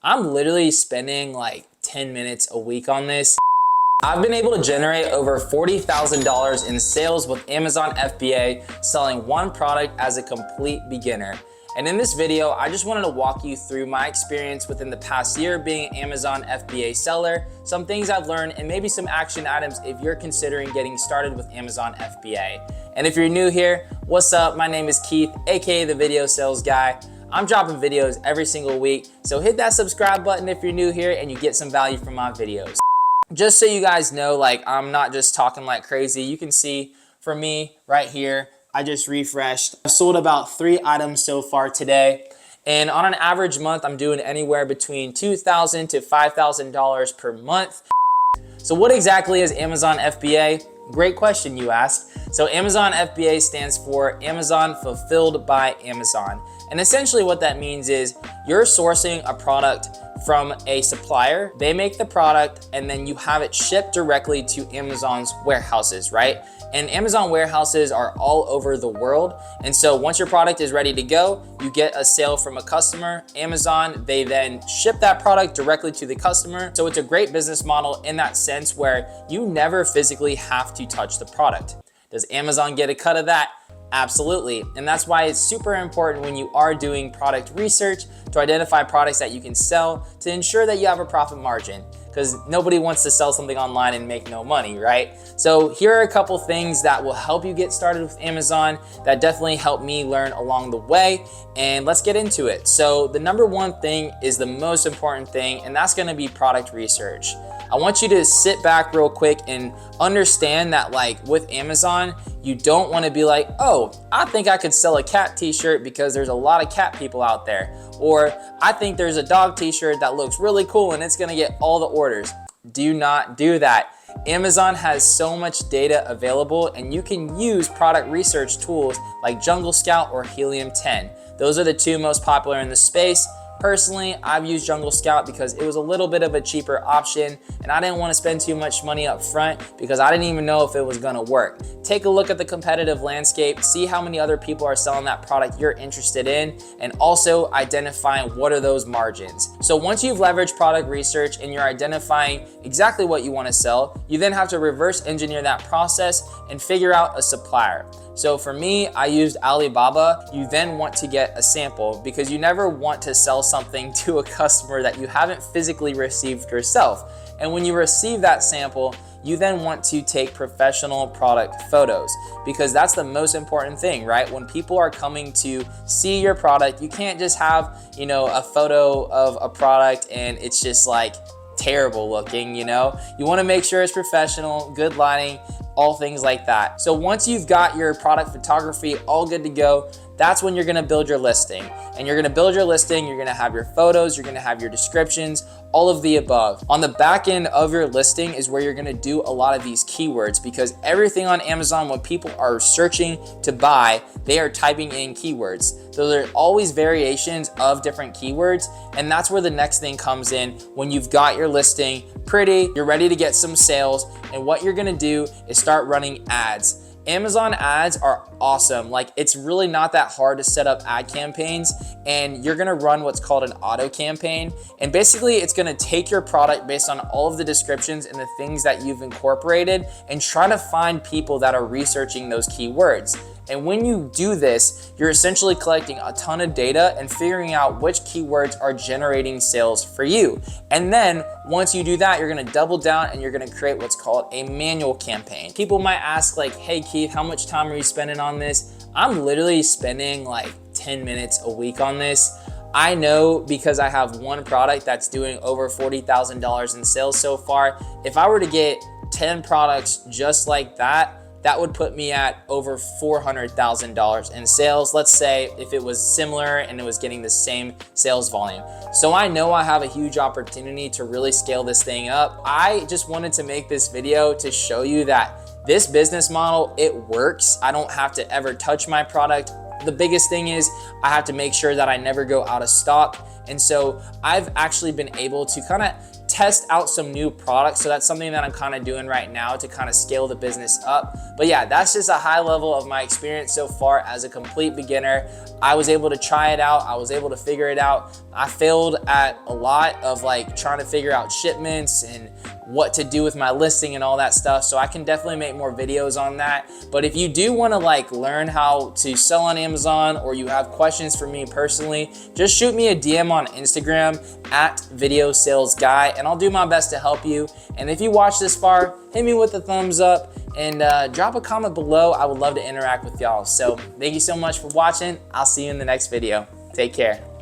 I'm literally spending like 10 minutes a week on this. I've been able to generate over $40,000 in sales with Amazon FBA, selling one product as a complete beginner. And in this video, I just wanted to walk you through my experience within the past year being an Amazon FBA seller, some things I've learned, and maybe some action items if you're considering getting started with Amazon FBA. And if you're new here, what's up? My name is Keith, aka the Video Sales Guy. I'm dropping videos every single week, so hit that subscribe button if you're new here and you get some value from my videos. Just so you guys know, like, I'm not just talking like crazy. You can see for me right here, I just refreshed. I've sold about 3 items so far today. And on an average month, I'm doing anywhere between $2,000 to $5,000 per month. So what exactly is Amazon FBA? Great question, you ask. So Amazon FBA stands for Amazon Fulfilled by Amazon. And essentially what that means is you're sourcing a product from a supplier, they make the product, and then you have it shipped directly to Amazon's warehouses, right? And Amazon warehouses are all over the world. And so once your product is ready to go, you get a sale from a customer. Amazon, they then ship that product directly to the customer. So it's a great business model in that sense where you never physically have to touch the product. Does Amazon get a cut of that? Absolutely. And that's why it's super important when you are doing product research to identify products that you can sell to ensure that you have a profit margin, because nobody wants to sell something online and make no money, right? So here are a couple things that will help you get started with Amazon that definitely helped me learn along the way, and let's get into it. So the number one thing is the most important thing, and that's gonna be product research. I want you to sit back real quick and understand that, like, with Amazon, you don't want to be like, oh, I think I could sell a cat t-shirt because there's a lot of cat people out there. Or I think there's a dog t-shirt that looks really cool and it's going to get all the orders. Do not do that. Amazon has so much data available, and you can use product research tools like Jungle Scout or Helium 10. Those are the 2 most popular in the space. Personally, I've used Jungle Scout because it was a little bit of a cheaper option, and I didn't want to spend too much money up front because I didn't even know if it was going to work. Take a look at the competitive landscape, see how many other people are selling that product you're interested in, and also identifying what are those margins. So once you've leveraged product research and you're identifying exactly what you want to sell, you then have to reverse engineer that process and figure out a supplier. So for me, I used Alibaba. You then want to get a sample because you never want to sell something to a customer that you haven't physically received yourself. And when you receive that sample, you then want to take professional product photos because that's the most important thing, right? When people are coming to see your product, you can't just have, a photo of a product and it's just like terrible looking, You want to make sure it's professional, good lighting, all things like that. So once you've got your product photography all good to go, that's when you're gonna build your listing. And you're gonna build your listing, you're gonna have your photos, you're gonna have your descriptions, all of the above. On the back end of your listing is where you're gonna do a lot of these keywords, because everything on Amazon, when people are searching to buy, they are typing in keywords. So there are always variations of different keywords, and that's where the next thing comes in. When you've got your listing pretty, you're ready to get some sales, and what you're gonna do is start running ads. Amazon ads are awesome. Like, it's really not that hard to set up ad campaigns, and you're gonna run what's called an auto campaign. And basically it's gonna take your product based on all of the descriptions and the things that you've incorporated and try to find people that are researching those keywords. And when you do this, you're essentially collecting a ton of data and figuring out which keywords are generating sales for you. And then once you do that, you're gonna double down and you're gonna create what's called a manual campaign. People might ask, like, hey Keith, how much time are you spending on this? I'm literally spending like 10 minutes a week on this. I know because I have one product that's doing over $40,000 in sales so far. If I were to get 10 products just like that, that would put me at over $400,000 in sales. Let's say if it was similar and it was getting the same sales volume. So I know I have a huge opportunity to really scale this thing up. I just wanted to make this video to show you that this business model, it works. I don't have to ever touch my product. The biggest thing is I have to make sure that I never go out of stock. And so I've actually been able to kind of test out some new products. So that's something that I'm kind of doing right now to kind of scale the business up. But yeah, that's just a high level of my experience so far as a complete beginner. I was able to try it out. I was able to figure it out. I failed at a lot of like trying to figure out shipments and what to do with my listing and all that stuff. So I can definitely make more videos on that. But if you do want to like learn how to sell on Amazon, or you have questions for me personally, just shoot me a DM on Instagram at Video Sales Guy, and I'll do my best to help you. And if you watch this far, hit me with a thumbs up and drop a comment below. I would love to interact with y'all. So thank you so much for watching. I'll see you in the next video. Take care.